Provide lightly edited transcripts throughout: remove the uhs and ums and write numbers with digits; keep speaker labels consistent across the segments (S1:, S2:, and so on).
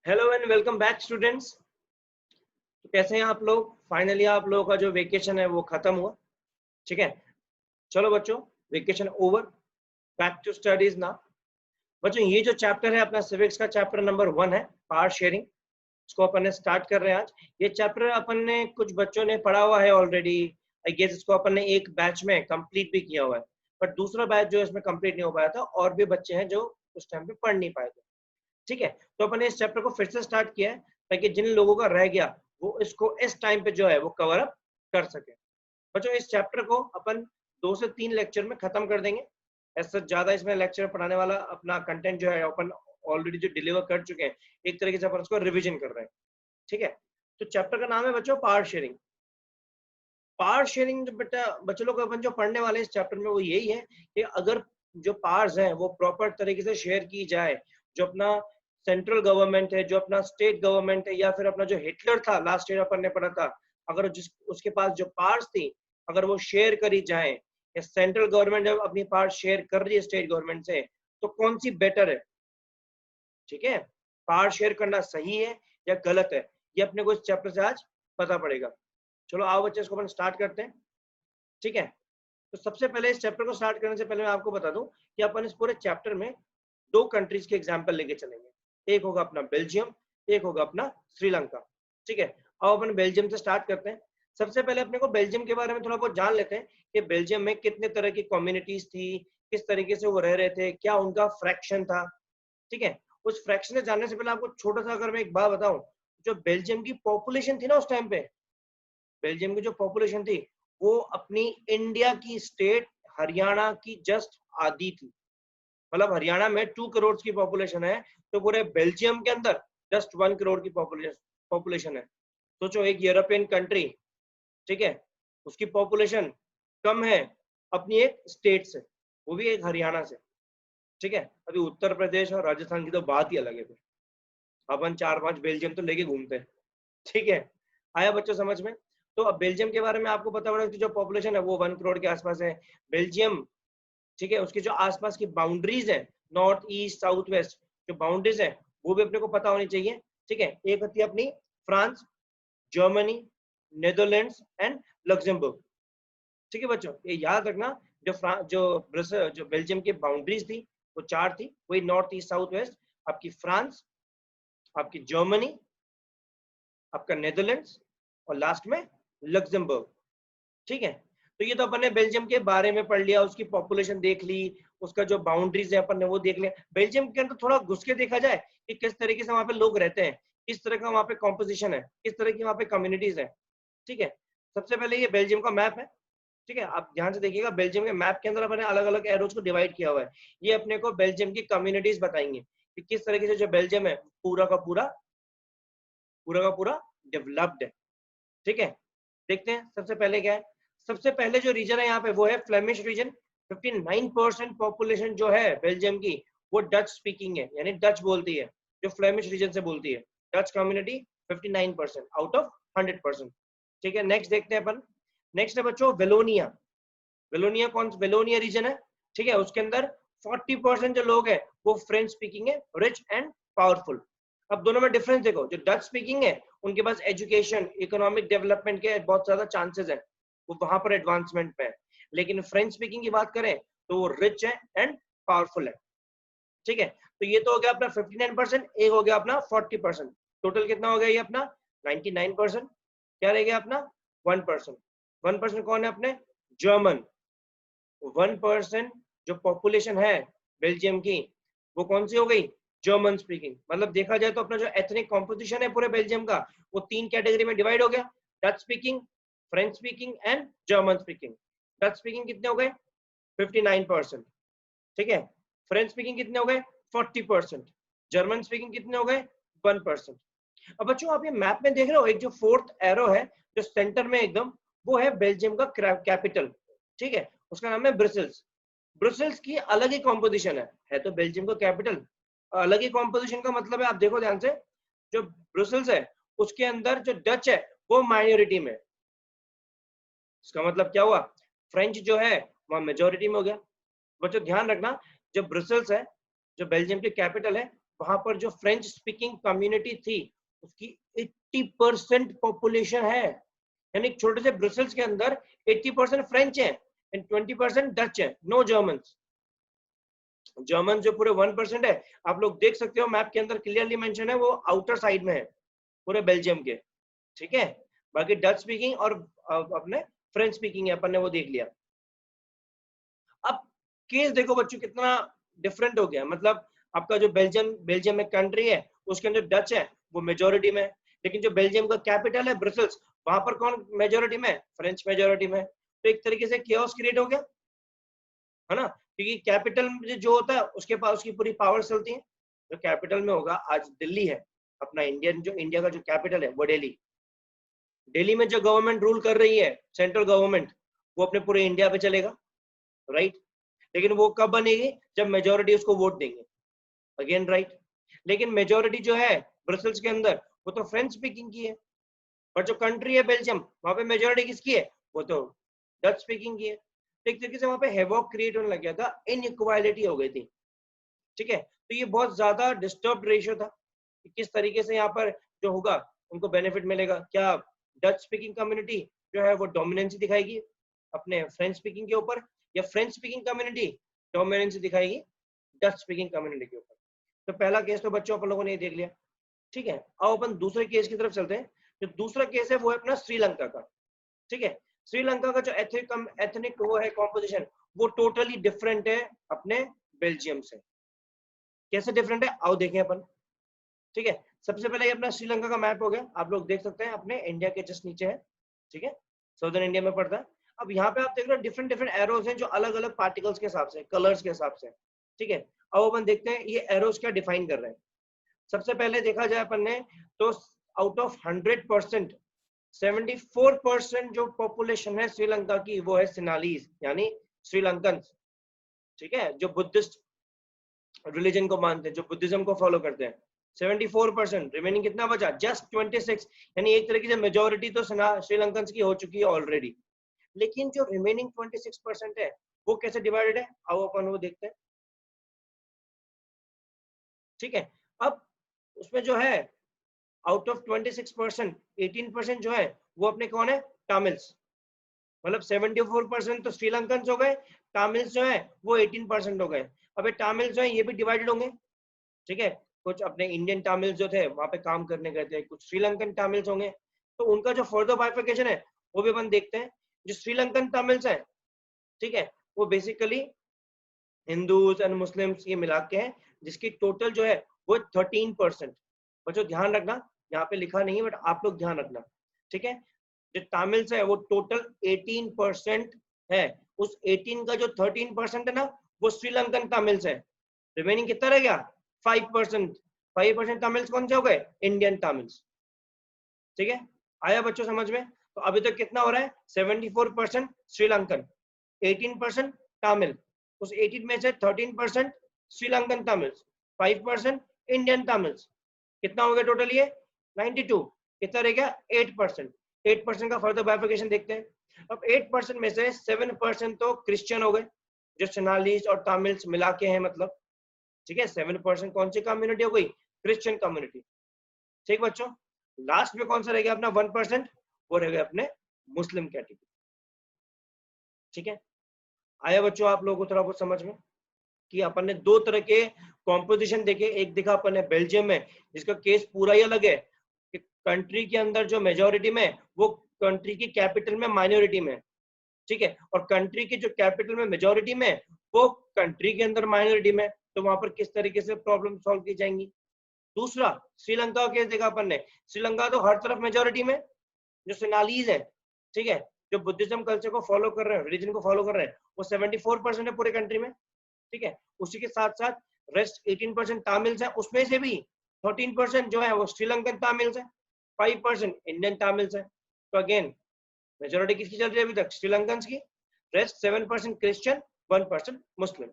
S1: Hello and welcome back students. तो कैसे हैं आप लोग? फाइनली आप लोगों का जो वेकेशन है वो खत्म हुआ। ठीक है, चलो बच्चों, vacation over, back to studies ना। बच्चों, ये जो चैप्टर है अपना सिविक्स का चैप्टर नंबर 1 है, पावर शेयरिंग। इसको अपन ने स्टार्ट कर रहे हैं आज। ये चैप्टर अपन ने कुछ बच्चों ने पढ़ा हुआ है ऑलरेडी। आई गेस इसको अपन ने एक बैच में कंप्लीट भी किया हुआ है, बट दूसरा बैच जो इसमें कंप्लीट नहीं हो पाया था, और भी बच्चे हैं जो उस टाइम पे पढ़ नहीं पाए थे। ठीक है, तो अपन ने इस चैप्टर को फिर से स्टार्ट किया है ताकि जिन लोगों का रह गया वो इसको इस टाइम पे जो है वो कवर अप कर सके। बच्चों, इस चैप्टर को अपन 2 से 3 लेक्चर में खत्म कर देंगे। ऐसा ज्यादा इसमें लेक्चर पढ़ाने वाला अपना कंटेंट जो है अपन ऑलरेडी जो डिलीवर कर चुके हैं, एक तरीके से अपन उसको रिविजन कर रहे हैं। ठीक है, तो चैप्टर का नाम है बच्चों पावर शेयरिंग। पावर शेयरिंग जो बेटा बच्चों लोग अपन जो पढ़ने वाले इस चैप्टर में वो यही है कि अगर जो पावर्स हैं वो प्रॉपर तरीके से शेयर की जाए, जो अपना सेंट्रल गवर्नमेंट है, जो अपना स्टेट गवर्नमेंट है, या फिर अपना जो हिटलर था लास्ट ईयर अपन ने पढ़ा था, अगर जिस उसके पास जो पावर्स थी अगर वो शेयर करी जाए, या सेंट्रल गवर्नमेंट जब अपनी पावर शेयर कर रही है स्टेट गवर्नमेंट से, तो कौन सी बेटर है? ठीक है, पावर शेयर करना सही है या गलत है, ये अपने को इस चैप्टर से आज पता पड़ेगा। चलो आओ बच्चे, इसको अपन स्टार्ट करते हैं। ठीक है, तो सबसे पहले इस चैप्टर को स्टार्ट करने से पहले मैं आपको बता दूं कि अपन इस पूरे चैप्टर में 2 कंट्रीज के एग्जांपल लेके चलेंगे। एक होगा अपना बेल्जियम, एक होगा अपना श्रीलंका। ठीक है, अब अपन बेल्जियम से स्टार्ट करते हैं। सबसे पहले अपने को बेल्जियम के बारे में थोड़ा बहुत जान लेते हैं कि बेल्जियम में कितने तरह की कम्युनिटीज थी, किस तरीके से वो रह रहे थे, क्या उनका फ्रैक्शन था। ठीक है, उस फ्रैक्शन से जानने से पहले आपको छोटा सा अगर मैं एक बात बताऊं, जो बेल्जियम की पॉपुलेशन थी ना उस टाइम पे, बेल्जियम की जो पॉपुलेशन थी वो अपनी इंडिया की स्टेट हरियाणा की जस्ट आधी थी। मतलब हरियाणा में 2 करोड़ की पॉपुलेशन है, तो पूरे बेल्जियम के अंदर जस्ट 1 करोड़ की पॉपुलेशन है। सोचो, एक यूरोपियन कंट्री, ठीक है, उसकी पॉपुलेशन कम है अपनी एक स्टेट से, वो भी एक हरियाणा से। ठीक है, अभी उत्तर प्रदेश और राजस्थान की तो बात ही अलग है। फिर अपन 4-5 बेल्जियम तो लेके घूमते हैं। ठीक है, आया बच्चों समझ में? तो अब बेल्जियम के बारे में आपको पता होगा कि जो पॉपुलेशन है वो 1 करोड़ के आसपास है। बेल्जियम, ठीक है, उसके जो आसपास की बाउंड्रीज है, नॉर्थ ईस्ट साउथ वेस्ट जो बाउंड्रीज है वो भी अपने को पता होनी चाहिए। ठीक है, एक होती है अपनी France, Germany, Netherlands and Luxembourg. ठीक है बच्चों, ये याद रखना। जो बेल्जियम की बाउंड्रीज थी वो 4 थी, वही नॉर्थ ईस्ट साउथ वेस्ट, आपकी फ्रांस, आपकी जर्मनी, आपका नेदरलैंड्स, और लास्ट में लग्जमबर्ग। ठीक है, तो ये तो अपन ने बेल्जियम के बारे में पढ़ लिया, उसकी पॉपुलेशन देख ली, उसका जो बाउंड्रीज है अपन ने वो देख लिया। बेल्जियम के अंदर थोड़ा घुस के देखा जाए कि किस तरीके से वहां पे लोग रहते हैं, किस तरह का वहां पे कॉम्पोजिशन है, किस तरह की वहां पे कम्युनिटीज है। ठीक है, सबसे पहले ये बेल्जियम का मैप है। ठीक है, आप ध्यान से देखिएगा, बेल्जियम के मैप के अंदर अपने अलग अलग एरोज को डिवाइड किया हुआ है। ये अपने को बेल्जियम की कम्युनिटीज बताएंगे कि किस तरीके से जो बेल्जियम है पूरा का पूरा डेवलप्ड है। ठीक है, देखते हैं सबसे पहले क्या है। सबसे पहले जो रीजन है यहाँ पे वो है फ्लेमिश रीजन। 59% पॉपुलेशन जो है बेल्जियम की वो डच स्पीकिंग है, यानी डच बोलती है, जो फ्लेमिश रीजन से बोलती है। Dutch community 59% out of 100%। ठीक है, नेक्स्ट देखते हैं अपन। नेक्स्ट है बच्चों वेलोनिया। वेलोनिया रीजन है। ठीक है, उसके अंदर 40% जो लोग हैं वो फ्रेंच स्पीकिंग है, रिच एंड पावरफुल। अब दोनों में डिफरेंस देखो, जो डच स्पीकिंग है उनके पास एजुकेशन, इकोनॉमिक डेवलपमेंट के बहुत ज्यादा चांसेस है, वो वहां पर एडवांसमेंट पे है। लेकिन फ्रेंच स्पीकिंग की बात करें तो वो रिच है एंड पावरफुल है। ठीक है, तो ये तो हो गया अपना 59%, एक हो गया अपना 40%। टोटल कितना हो गया ये अपना 99%। क्या रह गया अपना 1%। 1% कौन है अपने? जर्मन। 1% जो पॉपुलेशन है बेल्जियम की वो कौन सी हो गई? German speaking. मतलब देखा जाए तो अपना जो एथनिक कॉम्पोजिशन है पूरे बेल्जियम का वो 3 कैटेगरी में डिवाइड हो गया, Dutch speaking, French speaking and German speaking. Dutch speaking कितने हो गए? 59%। ठीक है, फ्रेंच स्पीकिंग कितने हो गए? 40%। जर्मन स्पीकिंग कितने हो गए? 1%। अब बच्चों आप ये मैप में देख रहे हो, एक जो 4th एरो है जो सेंटर में एकदम, वो है बेल्जियम का कैपिटल। ठीक है, उसका नाम है ब्रसेल्स। ब्रसेल्स की अलग ही कॉम्पोजिशन है तो बेल्जियम का कैपिटल, अलग ही कॉम्पोजिशन का मतलब है, आप देखो ध्यान से, जो ब्रसेल्स है उसके अंदर जो डच है वो माइनॉरिटी में। इसका मतलब क्या हुआ? फ्रेंच जो है वह मेजोरिटी में हो गया। बच्चों ध्यान रखना, जो ब्रसेल्स है, जो बेल्जियम की कैपिटल है, वहां पर जो फ्रेंच स्पीकिंग कम्युनिटी थी उसकी 80% पॉपुलेशन है, यानी छोटे से ब्रसेल्स के अंदर 80% फ्रेंच है एंड 20% डच है, नो जर्मन। जर्मन जो पूरे 1% है, आप लोग देख सकते हो मैप के अंदर क्लियरली मेंशन है, वो आउटर साइड में है पूरे बेल्जियम के, ठीक है। बाकी डच स्पीकिंग और अपने फ्रेंच स्पीकिंग है, अपन ने वो देख लिया। अब केस देखो बच्चों कितना डिफरेंट हो गया, मतलब आपका जो बेल्जियम में कंट्री है उसके अंदर डच है वो मेजोरिटी में, लेकिन जो बेल्जियम का कैपिटल है ब्रसेल्स, वहां पर कौन मेजोरिटी में? फ्रेंच मेजोरिटी में। तो एक तरीके से केओस क्रिएट हो गया, है ना, क्योंकि कैपिटल जो होता है उसके पास उसकी पूरी पावर चलती है। जो कैपिटल में होगा, आज दिल्ली है अपना इंडिया का जो कैपिटल है वो दिल्ली। दिल्ली में जो गवर्नमेंट रूल कर रही है, सेंट्रल गवर्नमेंट, वो अपने पूरे इंडिया पे चलेगा, राइट। लेकिन वो कब बनेगी? जब मेजोरिटी उसको वोट देंगे, अगेन राइट। लेकिन मेजोरिटी जो है ब्रसेल्स के अंदर वो तो फ्रेंच स्पीकिंग की है, पर जो कंट्री है बेल्जियम, वहां पे मेजोरिटी किसकी है? वो तो डच स्पीकिंग की है। तो एक तरीके से वहां पे हेवॉक क्रिएट होने लग गया था, इनइक्वालिटी हो गई थी, ठीक है। तो ये बहुत ज्यादा डिस्टर्ब रेशियो था कि किस तरीके से यहाँ पर जो होगा उनको बेनिफिट मिलेगा। क्या डच स्पीकिंग कम्युनिटी जो है वो डोमिनेंसी दिखाएगी अपने फ्रेंच स्पीकिंग के ऊपर, या फ्रेंच स्पीकिंग कम्युनिटी डोमिनेंसी दिखाएगी डच स्पीकिंग कम्युनिटी के ऊपर? तो पहला केस तो बच्चों अपन लोगों ने देख लिया, ठीक है। अब अपन दूसरे केस की तरफ चलते हैं। जो दूसरा केस है वो है अपना श्रीलंका का, ठीक है। श्रीलंका का जो एथनिक वो है कॉम्पोजिशन, वो टोटली डिफरेंट है अपने बेल्जियम से। कैसे डिफरेंट है आओ देखें अपन, ठीक है। सबसे पहले ये अपना श्रीलंका का मैप हो गया, आप लोग देख सकते हैं अपने इंडिया के जस्ट नीचे है, ठीक है, सदर्न इंडिया में पड़ता है। अब यहाँ पे आप देख रहे हो डिफरेंट डिफरेंट एरोज हैं जो अलग अलग पार्टिकल्स के हिसाब से, कलर्स के हिसाब से, ठीक है। अब अपन देखते हैं ये एरोज क्या डिफाइन कर रहे हैं। सबसे पहले देखा जाए अपन ने तो आउट ऑफ 100% 74% जो पॉपुलेशन है श्रीलंका की वो है सिनालीज, यानी श्रीलंकन, ठीक है, जो बुद्धिस्ट रिलीजन को मानते हैं, जो बुद्धिज्म को फॉलो करते हैं। 74%, रिमेनिंग कितना बचा? जस्ट 26, यानी एक तरीके से मेजोरिटी तो श्रीलंकन की हो चुकी है ऑलरेडी। लेकिन जो रिमेनिंग 26% है वो कैसे डिवाइडेड है आओ अपन वो देखते हैं, ठीक है। अब उसमें जो है आउट ऑफ 26%, 18% जो है वो अपने कौन है? टामिल्स, मतलब 74% तो श्रीलंकन हो गए, टामिल्स जो है वो 18% हो गए। अब ये टामिल्स जो है ये भी डिवाइडेड होंगे, ठीक है। कुछ अपने इंडियन टामिल्स जो थे वहां पे काम करने गए थे, कुछ श्रीलंकन टामिल्स होंगे, तो उनका जो फर्दर बाइफिकेशन है वो भी अपन देखते हैं। जो श्रीलंकन टामिल्स है, ठीक है, वो बेसिकली हिंदूज एंड मुस्लिम्स ये मिला के हैं, जिसकी टोटल जो है वो 13%। बच्चों ध्यान रखना, यहाँ पे लिखा नहीं है बट आप लोग ध्यान रखना, ठीक है। जो तमिल्स है वो टोटल 18% है, उस 18 का जो 13% है ना वो श्रीलंकन तमिल्स है। रिमेनिंग कितना रह गया? 5%। 5% तमिल्स कौन से हो गए? इंडियन तमिल्स, ठीक है। आया बच्चों समझ में? तो अभी तक कितना हो रहा है? 74% श्रीलंकन, 18% तमिल, उस 18 में से 13% श्रीलंकन तमिल्स, 5% इंडियन तमिल्स, कितना हो गया टोटल? ये 92। कितना रह गया? 8%। 8% का फर्दर बाइफिकेशन देखते हैं। अब 8% में से 7% तो क्रिश्चियन हो गए, जो सोनालीज और तमिल्स मिला के हैं, मतलब, ठीक है। 7% कौन सी कम्युनिटी हो गई? क्रिश्चियन कम्युनिटी, ठीक बच्चों। लास्ट में कौन सा रह गया अपना 1%? वो रह गया अपने मुस्लिम कैटेगरी, ठीक है। आया बच्चों आप लोगों को थोड़ा बहुत समझ में कि अपन ने दो तरह के कॉम्पोजिशन देखे। एक दिखा अपन ने बेल्जियम में, जिसका केस पूरा ही अलग है कि कंट्री के अंदर जो मेजोरिटी में वो कंट्री की कैपिटल में माइनॉरिटी में, ठीक है, और कंट्री की जो कैपिटल में मेजोरिटी में वो कंट्री के अंदर माइनॉरिटी में, तो वहां पर किस तरीके से प्रॉब्लम सॉल्व की जाएंगी। दूसरा श्रीलंका का केस देखा अपन ने, श्रीलंका तो हर तरफ मेजोरिटी में, जो सोनालीज है, ठीक है, जो बुद्धिज्म कल्चर को फॉलो कर रहे हैं, रिलीजन को फॉलो कर रहे हैं, वो 74% है पूरे कंट्री में, ठीक है। उसी के साथ साथ रेस्ट 18% तमिल्स है, उसमें से भी 13% जो है वो श्रीलंकन तमिल्स है, 5% इंडियन तमिल्स है। तो अगेन मेजोरिटी किसकी चल रही है अभी तक? श्रीलंकन की। रेस्ट 7% क्रिश्चियन, 1% मुस्लिम।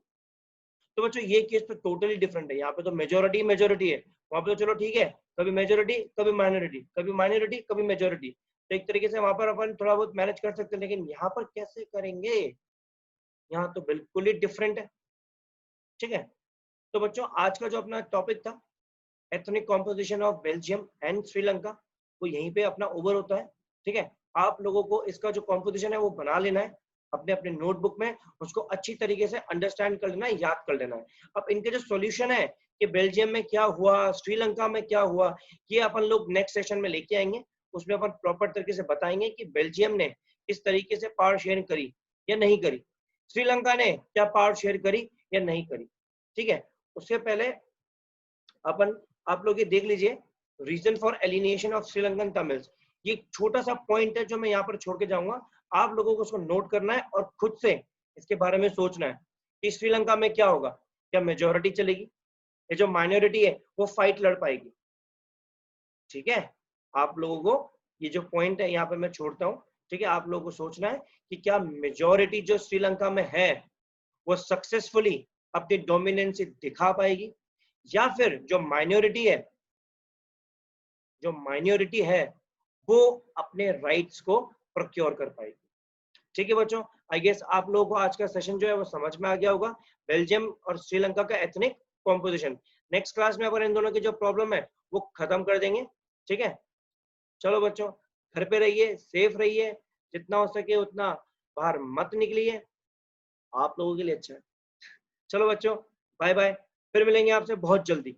S1: तो बच्चों ये केस तो टोटली डिफरेंट है, यहाँ पे तो मेजोरिटी मेजोरिटी है, वहां पे तो चलो ठीक है, कभी मेजोरिटी कभी माइनॉरिटी, कभी माइनॉरिटी कभी मेजोरिटी, तो एक तरीके से वहां पर अपन थोड़ा बहुत मैनेज कर सकते हैं। लेकिन यहाँ पर कैसे करेंगे? यहाँ तो बिल्कुल ही डिफरेंट है, ठीक है। तो बच्चों आज का जो अपना टॉपिक था ethnic composition of Belgium and Sri Lanka, वो यहीं पे अपना ओवर होता है। ठीक है, आप लोगों को इसका जो कॉम्पोजिशन है वो बना लेना है अपने अपने नोटबुक में, उसको अच्छी तरीके से अंडरस्टैंड कर लेना है, याद कर लेना है। अब इनके जो सॉल्यूशन है कि बेल्जियम में क्या हुआ, श्रीलंका में क्या हुआ, ये अपन लोग नेक्स्ट सेशन में लेके आएंगे। उसमें अपन प्रॉपर तरीके से बताएंगे कि बेल्जियम ने किस तरीके से पावर शेयर करी या नहीं करी, श्रीलंका ने क्या पावर शेयर करी या नहीं करी। ठीक है, उससे पहले अपन आप लोग ये देख लीजिए, reason for alienation of Sri Lankan Tamils, ये छोटा सा पॉइंट है जो मैं यहाँ पर छोड़ के जाऊंगा, आप लोगों को उसको नोट करना है और खुद से इसके बारे में सोचना है कि श्रीलंका में क्या होगा, क्या मेजोरिटी चलेगी, ये जो माइनॉरिटी है वो फाइट लड़ पाएगी। ठीक है, आप लोगों को ये जो पॉइंट है यहाँ पे मैं छोड़ता हूँ। ठीक है, आप लोगों को सोचना है कि क्या मेजोरिटी जो श्रीलंका में है वो सक्सेसफुली अपनी डोमिनेंसी दिखा पाएगी, या फिर जो माइनॉरिटी है वो अपने राइट्स को प्रोक्योर कर पाएगी। ठीक है बच्चों, आई गेस आप लोगों को आज का सेशन जो है वो समझ में आ गया होगा, बेल्जियम और श्रीलंका का एथनिक कॉम्पोजिशन। नेक्स्ट क्लास में अपन इन दोनों की जो प्रॉब्लम है वो खत्म कर देंगे। ठीक है, चलो बच्चों, घर पे रहिए, सेफ रहिए, जितना हो सके उतना बाहर मत निकलिए, आप लोगों के लिए अच्छा है। चलो बच्चों, बाय बाय, फिर मिलेंगे आपसे बहुत जल्दी।